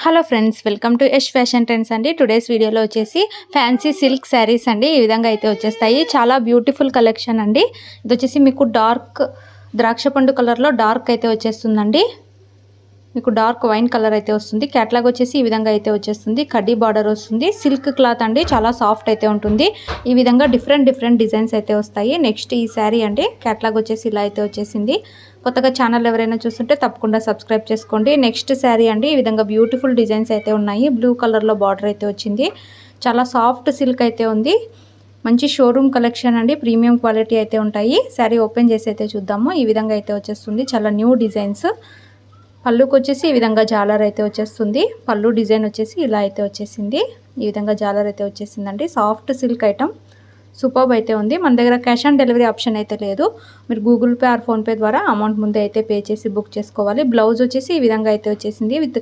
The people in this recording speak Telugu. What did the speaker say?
Hello friends, welcome to Yash fashion trends అండి. టుడేస్ వీడియోలో వచ్చేసి ఫ్యాన్సీ సిల్క్ శారీస్ అండి. ఈ విధంగా అయితే వచ్చేస్తాయి. చాలా బ్యూటిఫుల్ కలెక్షన్ అండి. ఇది వచ్చేసి మీకు డార్క్ ద్రాక్ష పండు కలర్లో డార్క్ అయితే వచ్చేస్తుందండి. మీకు డార్క్ వైన్ కలర్ అయితే వస్తుంది. క్యాట్లాగ్ వచ్చేసి ఈ విధంగా అయితే వచ్చేస్తుంది. కడ్డీ బార్డర్ వస్తుంది. సిల్క్ క్లాత్ అండి, చాలా సాఫ్ట్ అయితే ఉంటుంది. ఈ విధంగా డిఫరెంట్ డిజైన్స్ అయితే వస్తాయి. నెక్స్ట్ ఈ శారీ అండి, క్యాట్లాగ్ వచ్చేసి ఇలా అయితే వచ్చేసింది. కొత్తగా ఛానల్ ఎవరైనా చూస్తుంటే తప్పకుండా సబ్స్క్రైబ్ చేసుకోండి. నెక్స్ట్ శారీ అండి, ఈ విధంగా బ్యూటిఫుల్ డిజైన్స్ అయితే ఉన్నాయి. బ్లూ కలర్లో బార్డర్ అయితే వచ్చింది. చాలా సాఫ్ట్ సిల్క్ అయితే ఉంది. మంచి షోరూమ్ కలెక్షన్ అండి, ప్రీమియం క్వాలిటీ అయితే ఉంటాయి. శారీ ఓపెన్ చేసి అయితే చూద్దాము. ఈ విధంగా అయితే వచ్చేస్తుంది. చాలా న్యూ డిజైన్స్. పళ్ళుకి వచ్చేసి ఈ విధంగా జాలర్ అయితే వచ్చేస్తుంది. పళ్ళు డిజైన్ వచ్చేసి ఇలా అయితే వచ్చేసింది. ఈ విధంగా జాలర్ అయితే వచ్చేసిందండి. సాఫ్ట్ సిల్క్ ఐటమ్ సూపర్బ్ అయితే ఉంది. మన దగ్గర క్యాష్ ఆన్ డెలివరీ ఆప్షన్ అయితే లేదు. మీరు గూగుల్ పే ఆర్ ఫోన్పే ద్వారా అమౌంట్ ముందే అయితే పే చేసి బుక్ చేసుకోవాలి. బ్లౌజ్ వచ్చేసి ఈ విధంగా అయితే వచ్చేసింది విత్